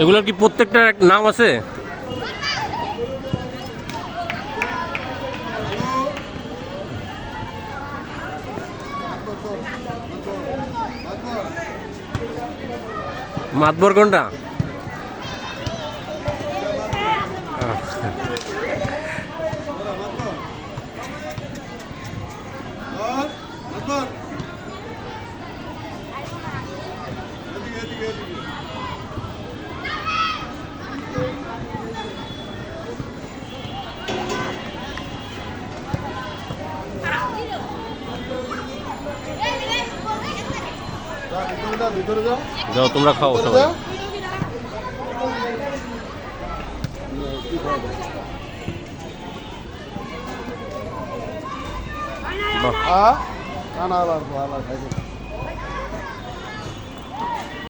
এগুলোর কি প্রত্যেকটার এক নাম আছে? মাতবর কোনটা? আচ্ছা। যাও তোমরা খাও সবাই। না না ভালো খাইছে।